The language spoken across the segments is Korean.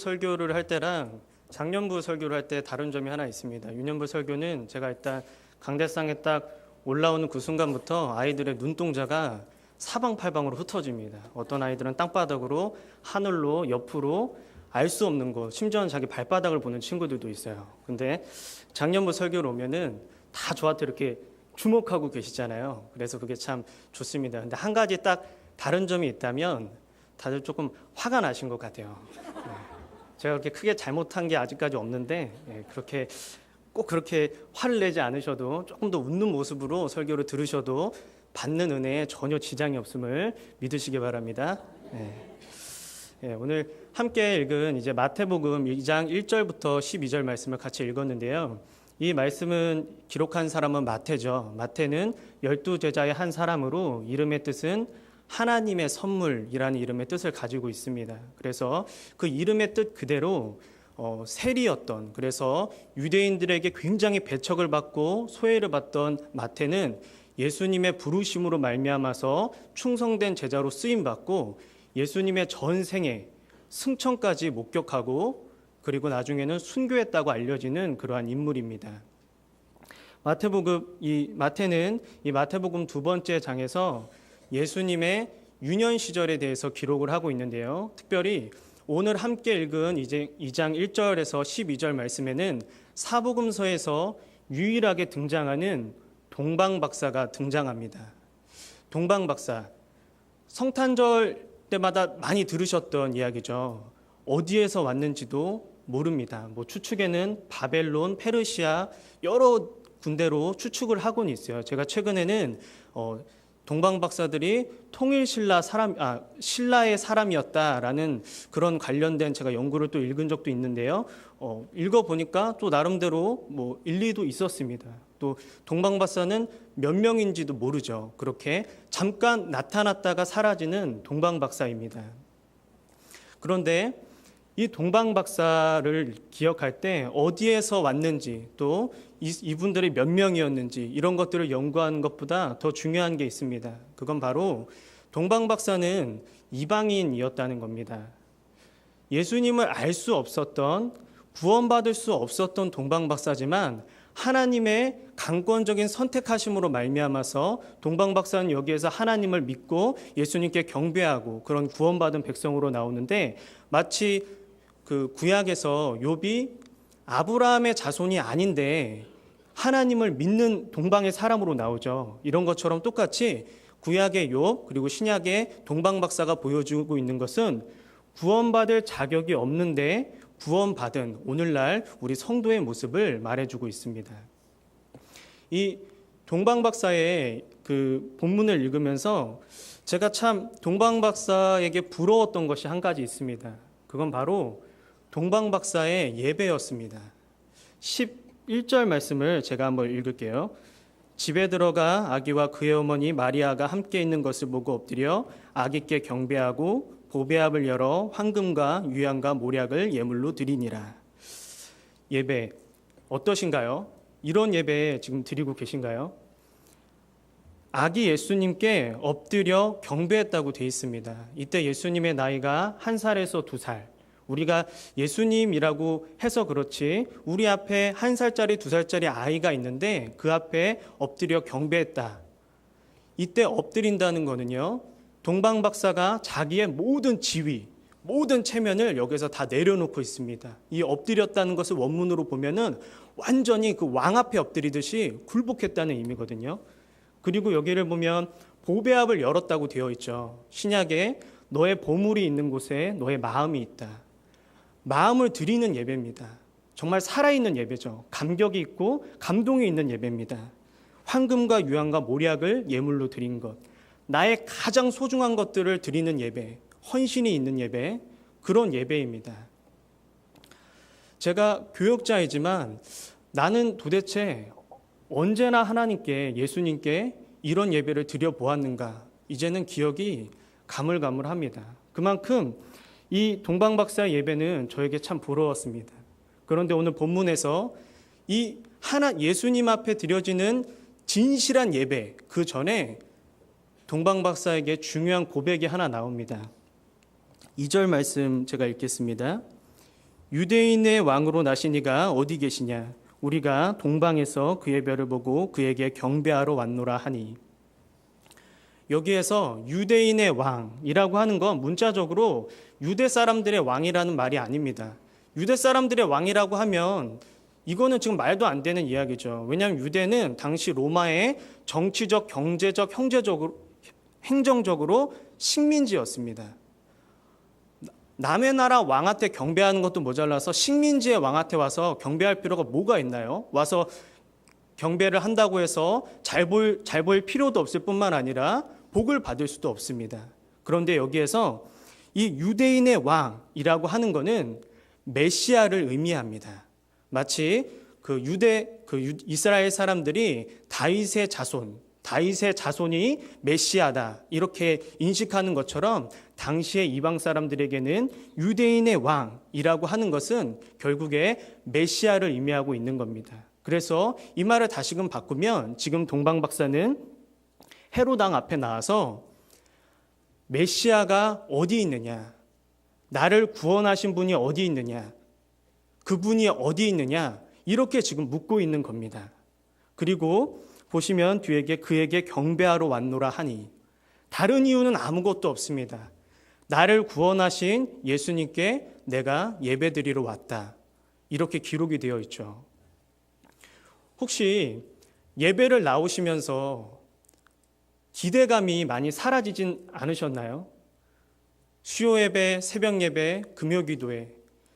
설교를 할 때랑 작년부 설교를 할 때 다른 점이 하나 있습니다. 유년부 설교는 제가 일단 강대상에 딱 올라오는 그 순간부터 아이들의 눈동자가 사방팔방으로 흩어집니다. 어떤 아이들은 땅바닥으로, 하늘로, 옆으로 알 수 없는 곳, 심지어는 자기 발바닥을 보는 친구들도 있어요. 근데 작년부 설교를 오면은 다 저한테 이렇게 주목하고 계시잖아요. 그래서 그게 참 좋습니다. 근데 한 가지 딱 다른 점이 있다면 다들 조금 화가 나신 것 같아요. 제가 그렇게 크게 잘못한 게 아직까지 없는데 그렇게 꼭 그렇게 화를 내지 않으셔도 조금 더 웃는 모습으로 설교를 들으셔도 받는 은혜에 전혀 지장이 없음을 믿으시기 바랍니다. 오늘 함께 읽은 이제 마태복음 2장 1절부터 12절 말씀을 같이 읽었는데요. 이 말씀은 기록한 사람은 마태죠. 마태는 12제자의 한 사람으로 이름의 뜻은 하나님의 선물이라는 이름의 뜻을 가지고 있습니다. 그래서 그 이름의 뜻 그대로 세리였던, 그래서 유대인들에게 굉장히 배척을 받고 소외를 받던 마태는 예수님의 부르심으로 말미암아서 충성된 제자로 쓰임 받고 예수님의 전생에 승천까지 목격하고 그리고 나중에는 순교했다고 알려지는 그러한 인물입니다. 마태는 이 마태복음 두 번째 장에서 예수님의 유년 시절에 대해서 기록을 하고 있는데요. 특별히 오늘 함께 읽은 이제 2장 1절에서 12절 말씀에는 사복음서에서 유일하게 등장하는 동방박사가 등장합니다. 동방박사, 성탄절 때마다 많이 들으셨던 이야기죠. 어디에서 왔는지도 모릅니다. 추측에는 바벨론, 페르시아 여러 군데로 추측을 하고는 있어요. 제가 최근에는 동방박사들이 신라의 사람이었다라는 그런 관련된 제가 연구를 또 읽은 적도 있는데요. 읽어보니까 또 나름대로 일리도 있었습니다. 또 동방박사는 몇 명인지도 모르죠. 그렇게 잠깐 나타났다가 사라지는 동방박사입니다. 그런데 이 동방박사를 기억할 때 어디에서 왔는지 또 이분들이 몇 명이었는지 이런 것들을 연구하는 것보다 더 중요한 게 있습니다. 그건 바로 동방박사는 이방인이었다는 겁니다. 예수님을 알 수 없었던, 구원받을 수 없었던 동방박사지만 하나님의 강권적인 선택하심으로 말미암아서 동방박사는 여기에서 하나님을 믿고 예수님께 경배하고 그런 구원받은 백성으로 나오는데, 마치 그 구약에서 욥이 아브라함의 자손이 아닌데 하나님을 믿는 동방의 사람으로 나오죠. 이런 것처럼 똑같이 구약의 욥 그리고 신약의 동방박사가 보여주고 있는 것은 구원받을 자격이 없는데 구원받은 오늘날 우리 성도의 모습을 말해주고 있습니다. 이 동방박사의 그 본문을 읽으면서 제가 참 동방박사에게 부러웠던 것이 한 가지 있습니다. 그건 바로 동방박사의 예배였습니다. 11절 말씀을 제가 한번 읽을게요. 집에 들어가 아기와 그의 어머니 마리아가 함께 있는 것을 보고 엎드려 아기께 경배하고 보배압을 열어 황금과 유향과 모략을 예물로 드리니라. 예배 어떠신가요? 이런 예배 지금 드리고 계신가요? 아기 예수님께 엎드려 경배했다고 되어 있습니다. 이때 예수님의 나이가 1살에서 2살. 우리가 예수님이라고 해서 그렇지 우리 앞에 1살짜리 2살짜리 아이가 있는데 그 앞에 엎드려 경배했다. 이때 엎드린다는 거는요, 동방박사가 자기의 모든 지위, 모든 체면을 여기서 다 내려놓고 있습니다. 이 엎드렸다는 것을 원문으로 보면은 완전히 그 왕 앞에 엎드리듯이 굴복했다는 의미거든요. 그리고 여기를 보면 보배압을 열었다고 되어 있죠. 신약에 너의 보물이 있는 곳에 너의 마음이 있다. 마음을 드리는 예배입니다. 정말 살아있는 예배죠. 감격이 있고 감동이 있는 예배입니다. 황금과 유향과 모략을 예물로 드린 것, 나의 가장 소중한 것들을 드리는 예배, 헌신이 있는 예배, 그런 예배입니다. 제가 교역자이지만 나는 도대체 언제나 하나님께, 예수님께 이런 예배를 드려보았는가, 이제는 기억이 가물가물합니다. 그만큼 이 동방박사 예배는 저에게 참 부러웠습니다. 그런데 오늘 본문에서 이 예수님 앞에 드려지는 진실한 예배, 그 전에 동방박사에게 중요한 고백이 하나 나옵니다. 2절 말씀 제가 읽겠습니다. 유대인의 왕으로 나신 이가 어디 계시냐? 우리가 동방에서 그의 별을 보고 그에게 경배하러 왔노라 하니. 여기에서 유대인의 왕이라고 하는 건 문자적으로 유대 사람들의 왕이라는 말이 아닙니다. 유대 사람들의 왕이라고 하면 이거는 지금 말도 안 되는 이야기죠. 왜냐하면 유대는 당시 로마의 정치적, 경제적, 행정적으로 식민지였습니다. 남의 나라 왕한테 경배하는 것도 모자라서 식민지의 왕한테 와서 경배할 필요가 뭐가 있나요? 와서 경배를 한다고 해서 잘 보일 필요도 없을 뿐만 아니라 복을 받을 수도 없습니다. 그런데 여기에서 이 유대인의 왕이라고 하는 것은 메시아를 의미합니다. 마치 이스라엘 사람들이 다윗의 자손이 메시아다 이렇게 인식하는 것처럼 당시의 이방 사람들에게는 유대인의 왕이라고 하는 것은 결국에 메시아를 의미하고 있는 겁니다. 그래서 이 말을 다시금 바꾸면 지금 동방 박사는 헤롯 왕 앞에 나와서 메시아가 어디 있느냐, 나를 구원하신 분이 어디 있느냐, 그분이 어디 있느냐 이렇게 지금 묻고 있는 겁니다. 그리고 보시면 뒤에 그에게 경배하러 왔노라 하니, 다른 이유는 아무것도 없습니다. 나를 구원하신 예수님께 내가 예배드리러 왔다. 이렇게 기록이 되어 있죠. 혹시 예배를 나오시면서 기대감이 많이 사라지진 않으셨나요? 수요 예배, 새벽 예배, 금요 기도회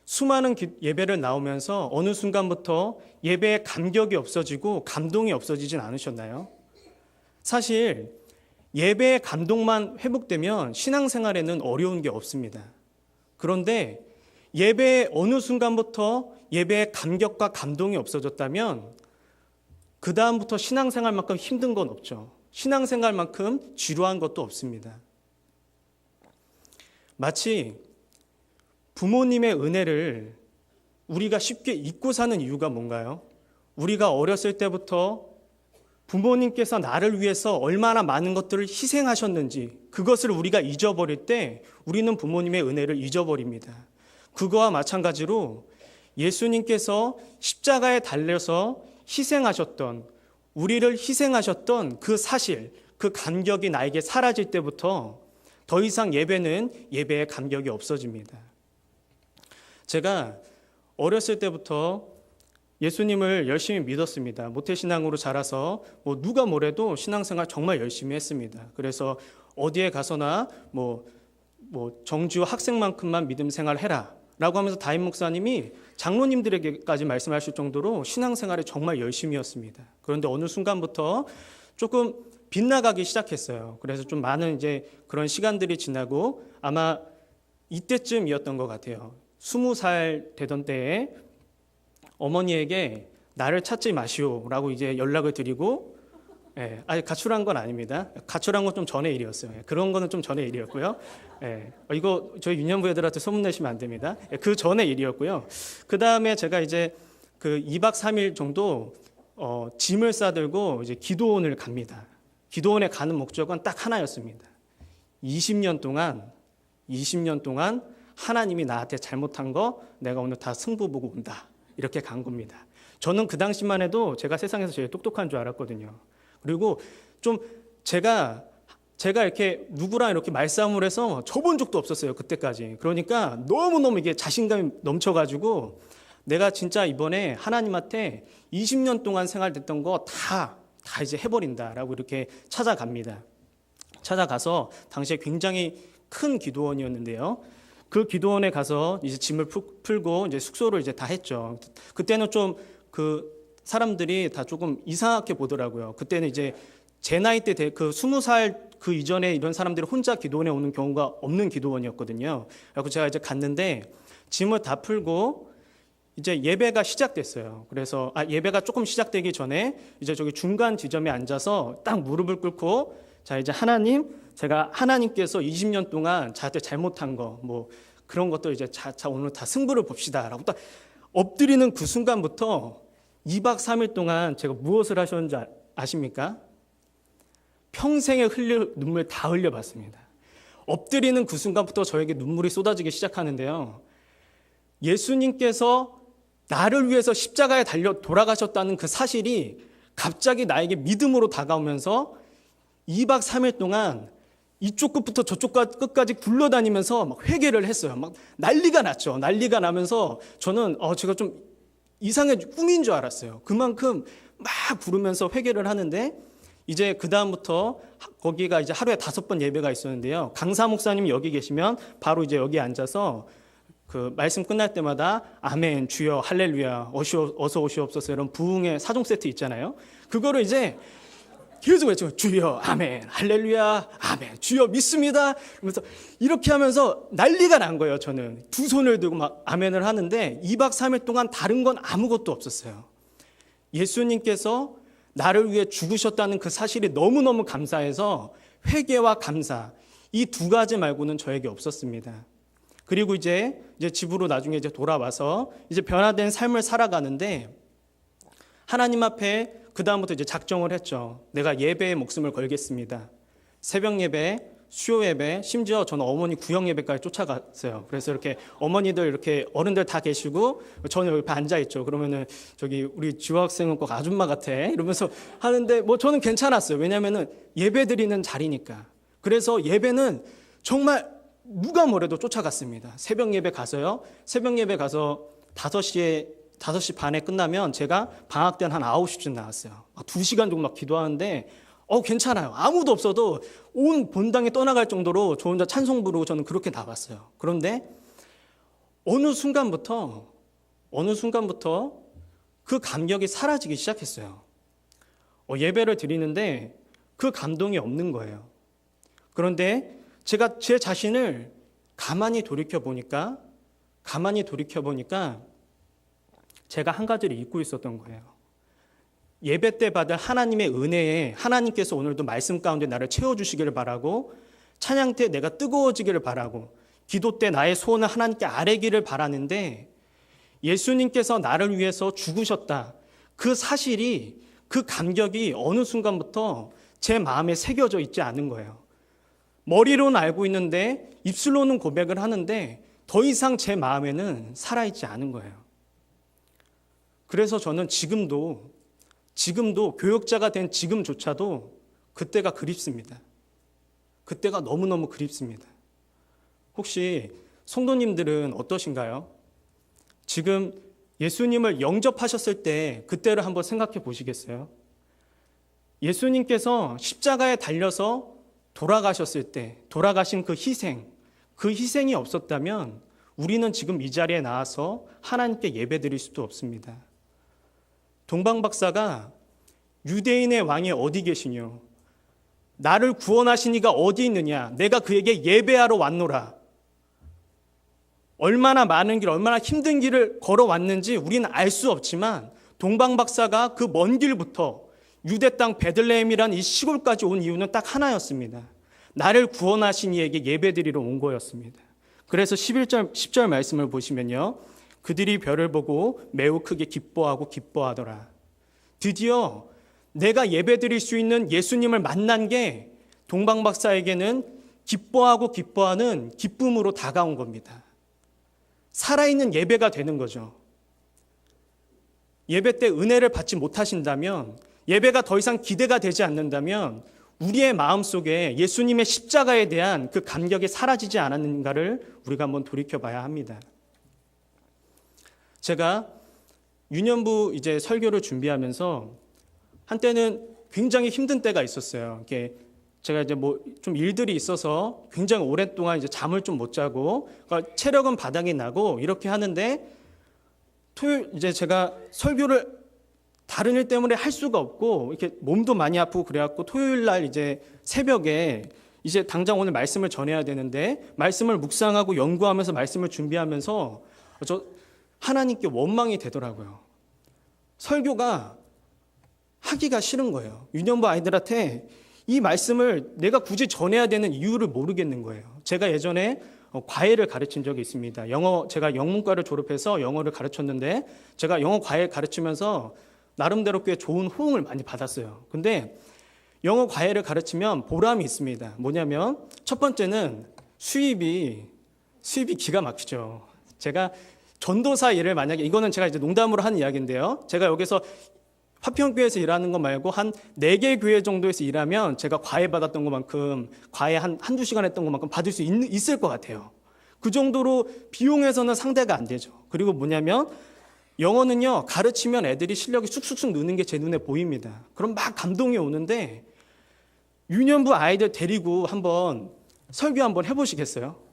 수많은 예배를 나오면서 어느 순간부터 예배의 감격이 없어지고 감동이 없어지진 않으셨나요? 사실 예배의 감동만 회복되면 신앙생활에는 어려운 게 없습니다. 그런데 예배의 어느 순간부터 예배의 감격과 감동이 없어졌다면 그 다음부터 신앙생활만큼 힘든 건 없죠. 신앙생활만큼 지루한 것도 없습니다. 마치 부모님의 은혜를 우리가 쉽게 잊고 사는 이유가 뭔가요? 우리가 어렸을 때부터 부모님께서 나를 위해서 얼마나 많은 것들을 희생하셨는지 그것을 우리가 잊어버릴 때 우리는 부모님의 은혜를 잊어버립니다. 그거와 마찬가지로 예수님께서 십자가에 달려서 우리를 희생하셨던 그 사실, 그 감격이 나에게 사라질 때부터 더 이상 예배의 감격이 없어집니다. 제가 어렸을 때부터 예수님을 열심히 믿었습니다. 모태신앙으로 자라서 누가 뭐래도 신앙생활 정말 열심히 했습니다. 그래서 어디에 가서나 정주 학생만큼만 믿음 생활해라 라고 하면서 담임 목사님이 장로님들에게까지 말씀하실 정도로 신앙생활에 정말 열심히 였습니다. 그런데 어느 순간부터 조금 빗나가기 시작했어요. 그래서 좀 많은 이제 그런 시간들이 지나고 아마 이때쯤이었던 것 같아요. 20살 되던 때에 어머니에게 나를 찾지 마시오라고 이제 연락을 드리고, 가출한 건 아닙니다. 가출한 건 좀 전의 일이었어요. 그런 거는 좀 전의 일이었고요. 이거 저희 유년부 애들한테 소문내시면 안 됩니다. 그 전의 일이었고요. 그 다음에 제가 이제 그 2박 3일 정도 짐을 싸들고 이제 기도원을 갑니다. 기도원에 가는 목적은 딱 하나였습니다. 20년 동안 하나님이 나한테 잘못한 거 내가 오늘 다 승부 보고 온다. 이렇게 간 겁니다. 저는 그 당시만 해도 제가 세상에서 제일 똑똑한 줄 알았거든요. 그리고 좀 제가 이렇게 누구랑 이렇게 말싸움을 해서 져본 적도 없었어요. 그때까지. 그러니까 너무너무 이게 자신감이 넘쳐가지고 내가 진짜 이번에 하나님한테 20년 동안 생활됐던 거 다 이제 해버린다라고 이렇게 찾아갑니다. 찾아가서 당시에 굉장히 큰 기도원이었는데요. 그 기도원에 가서 이제 짐을 풀고 이제 숙소를 이제 다 했죠. 그때는 좀 그 사람들이 다 조금 이상하게 보더라고요. 그때는 이제 제 나이 때 그 20살 그 이전에 이런 사람들이 혼자 기도원에 오는 경우가 없는 기도원이었거든요. 그래서 제가 이제 갔는데 짐을 다 풀고 이제 예배가 시작됐어요. 그래서 예배가 조금 시작되기 전에 이제 저기 중간 지점에 앉아서 딱 무릎을 꿇고 자 이제 제가 하나님께서 20년 동안 저한테 잘못한 거 그런 것도 이제 자 오늘 다 승부를 봅시다라고 딱 엎드리는 그 순간부터 2박 3일 동안 제가 무엇을 하셨는지 아십니까? 평생에 흘릴 눈물 다 흘려봤습니다. 엎드리는 그 순간부터 저에게 눈물이 쏟아지기 시작하는데요. 예수님께서 나를 위해서 십자가에 달려 돌아가셨다는 그 사실이 갑자기 나에게 믿음으로 다가오면서 2박 3일 동안 이쪽 끝부터 저쪽 끝까지 굴러다니면서 막 회개를 했어요. 막 난리가 났죠. 난리가 나면서 저는 제가 좀 이상의 꿈인 줄 알았어요. 그만큼 막 부르면서 회개를 하는데 이제 그 다음부터 거기가 이제 하루에 5번 예배가 있었는데요. 강사 목사님이 여기 계시면 바로 이제 여기 앉아서 그 말씀 끝날 때마다 아멘, 주여, 할렐루야, 어서 오시옵소서 이런 부흥의 사종 세트 있잖아요. 그거를 이제 계속 외치고 주여, 아멘, 할렐루야, 아멘, 주여 믿습니다. 그러면서 이렇게 하면서 난리가 난 거예요. 저는 두 손을 들고 막 아멘을 하는데 2박 3일 동안 다른 건 아무것도 없었어요. 예수님께서 나를 위해 죽으셨다는 그 사실이 너무너무 감사해서 회개와 감사 이 두 가지 말고는 저에게 없었습니다. 그리고 이제 집으로 나중에 이제 돌아와서 이제 변화된 삶을 살아가는데 하나님 앞에 그 다음부터 이제 작정을 했죠. 내가 예배에 목숨을 걸겠습니다. 새벽 예배, 수요 예배, 심지어 저는 어머니 구역 예배까지 쫓아갔어요. 그래서 이렇게 어머니들 이렇게 어른들 다 계시고 저는 여기 앉아 있죠. 그러면은 저기 우리 지호학생은 꼭 아줌마 같아 이러면서 하는데 뭐 저는 괜찮았어요. 왜냐면은 예배 드리는 자리니까. 그래서 예배는 정말 누가 뭐래도 쫓아갔습니다. 새벽 예배 가서요. 새벽 예배 가서 5시 반에 끝나면 제가 방학 때는 한 9시쯤 나왔어요. 2시간 정도 막 기도하는데 괜찮아요. 아무도 없어도 온 본당에 떠나갈 정도로 저 혼자 찬송 부르고 저는 그렇게 나갔어요. 그런데 어느 순간부터 그 감격이 사라지기 시작했어요. 예배를 드리는데 그 감동이 없는 거예요. 그런데 제가 제 자신을 가만히 돌이켜 보니까 제가 한 가지를 잊고 있었던 거예요. 예배 때 받을 하나님의 은혜에 하나님께서 오늘도 말씀 가운데 나를 채워주시기를 바라고 찬양 때 내가 뜨거워지기를 바라고 기도 때 나의 소원을 하나님께 아뢰기를 바라는데 예수님께서 나를 위해서 죽으셨다. 그 사실이 그 감격이 어느 순간부터 제 마음에 새겨져 있지 않은 거예요. 머리로는 알고 있는데 입술로는 고백을 하는데 더 이상 제 마음에는 살아있지 않은 거예요. 그래서 저는 지금도 교역자가 된 지금조차도 그때가 그립습니다. 그때가 너무너무 그립습니다. 혹시 성도님들은 어떠신가요? 지금 예수님을 영접하셨을 때 그때를 한번 생각해 보시겠어요? 예수님께서 십자가에 달려서 돌아가셨을 때 돌아가신 그 희생이 없었다면 우리는 지금 이 자리에 나와서 하나님께 예배드릴 수도 없습니다. 동방박사가 유대인의 왕이 어디 계시뇨? 나를 구원하신 이가 어디 있느냐? 내가 그에게 예배하러 왔노라. 얼마나 많은 길, 얼마나 힘든 길을 걸어왔는지 우리는 알 수 없지만 동방박사가 그 먼 길부터 유대 땅 베들레헴이란 이 시골까지 온 이유는 딱 하나였습니다. 나를 구원하신 이에게 예배드리러 온 거였습니다. 그래서 10절 말씀을 보시면요. 그들이 별을 보고 매우 크게 기뻐하더라. 드디어 내가 예배드릴 수 있는 예수님을 만난 게 동방박사에게는 기뻐하는 기쁨으로 다가온 겁니다. 살아있는 예배가 되는 거죠. 예배 때 은혜를 받지 못하신다면, 예배가 더 이상 기대가 되지 않는다면 우리의 마음속에 예수님의 십자가에 대한 그 감격이 사라지지 않았는가를 우리가 한번 돌이켜봐야 합니다. 제가 유년부 이제 설교를 준비하면서 한때는 굉장히 힘든 때가 있었어요. 이렇게 제가 이제 뭐 좀 일들이 있어서 굉장히 오랫동안 이제 잠을 좀 못 자고 그러니까 체력은 바닥이 나고 이렇게 하는데 토요일 이제 제가 설교를 다른 일 때문에 할 수가 없고 이렇게 몸도 많이 아프고 그래갖고 토요일 날 이제 새벽에 이제 당장 오늘 말씀을 전해야 되는데 말씀을 묵상하고 연구하면서 말씀을 준비하면서 저 하나님께 원망이 되더라고요. 설교가 하기가 싫은 거예요. 유년부 아이들한테 이 말씀을 내가 굳이 전해야 되는 이유를 모르겠는 거예요. 제가 예전에 과외를 가르친 적이 있습니다. 제가 영문과를 졸업해서 영어를 가르쳤는데 제가 영어 과외 가르치면서 나름대로 꽤 좋은 호응을 많이 받았어요. 근데 영어 과외를 가르치면 보람이 있습니다. 뭐냐면 첫 번째는 수입이 기가 막히죠. 제가 전도사 일을 만약에, 이거는 제가 이제 농담으로 하는 이야기인데요. 제가 여기서 화평교회에서 일하는 것 말고 한 4개 교회 정도에서 일하면 제가 과외 받았던 것만큼, 과외 한두 시간 했던 것만큼 받을 수 있을 것 같아요. 그 정도로 비용에서는 상대가 안 되죠. 그리고 뭐냐면 영어는요, 가르치면 애들이 실력이 쑥쑥쑥 느는 게 제 눈에 보입니다. 그럼 막 감동이 오는데 유년부 아이들 데리고 한번 설교 한번 해보시겠어요?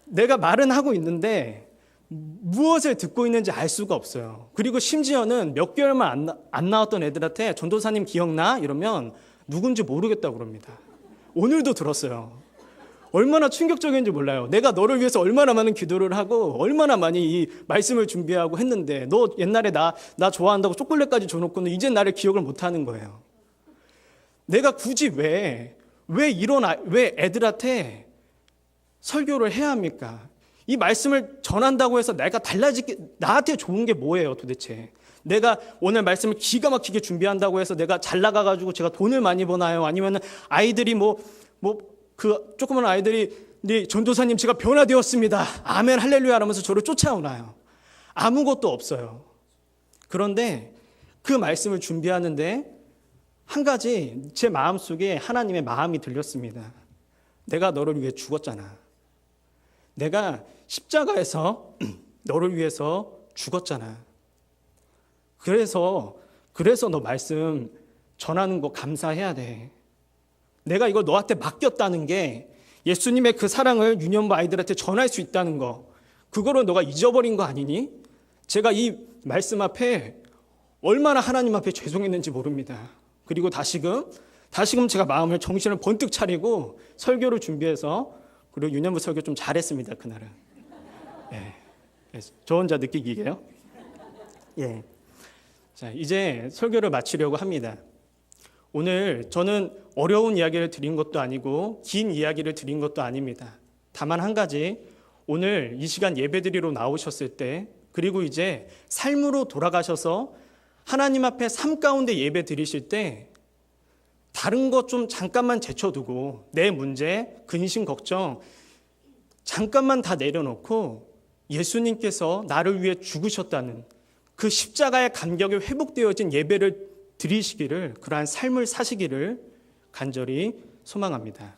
내가 말은 하고 있는데 무엇을 듣고 있는지 알 수가 없어요. 그리고 심지어는 몇 개월만 안 나왔던 애들한테 전도사님 기억나? 이러면 누군지 모르겠다고 그럽니다. 오늘도 들었어요. 얼마나 충격적인지 몰라요. 내가 너를 위해서 얼마나 많은 기도를 하고 얼마나 많이 이 말씀을 준비하고 했는데 너 옛날에 나 좋아한다고 초콜릿까지 줘놓고는 이제 나를 기억을 못하는 거예요. 내가 굳이 왜 애들한테 설교를 해야 합니까? 이 말씀을 전한다고 해서 내가 나한테 좋은 게 뭐예요 도대체? 내가 오늘 말씀을 기가 막히게 준비한다고 해서 내가 잘 나가가지고 제가 돈을 많이 버나요? 아니면 아이들이 그 조그만 아이들이 네 전도사님 제가 변화되었습니다. 아멘 할렐루야 하면서 저를 쫓아오나요? 아무것도 없어요. 그런데 그 말씀을 준비하는데 한 가지 제 마음속에 하나님의 마음이 들렸습니다. 내가 너를 위해 죽었잖아. 내가 십자가에서 너를 위해서 죽었잖아. 그래서 너 말씀 전하는 거 감사해야 돼. 내가 이걸 너한테 맡겼다는 게 예수님의 그 사랑을 유년부 아이들한테 전할 수 있다는 거, 그거를 너가 잊어버린 거 아니니? 제가 이 말씀 앞에 얼마나 하나님 앞에 죄송했는지 모릅니다. 그리고 다시금 제가 정신을 번뜩 차리고 설교를 준비해서, 그리고 유년부 설교 좀 잘했습니다 그날은. 저 혼자 느끼기게요. 자, 이제 설교를 마치려고 합니다. 오늘 저는 어려운 이야기를 드린 것도 아니고 긴 이야기를 드린 것도 아닙니다. 다만 한 가지, 오늘 이 시간 예배드리러 나오셨을 때, 그리고 이제 삶으로 돌아가셔서 하나님 앞에 삶 가운데 예배 드리실 때 다른 것 좀 잠깐만 제쳐두고 내 문제, 근심, 걱정 잠깐만 다 내려놓고 예수님께서 나를 위해 죽으셨다는 그 십자가의 감격에 회복되어진 예배를 드리시기를, 그러한 삶을 사시기를 간절히 소망합니다.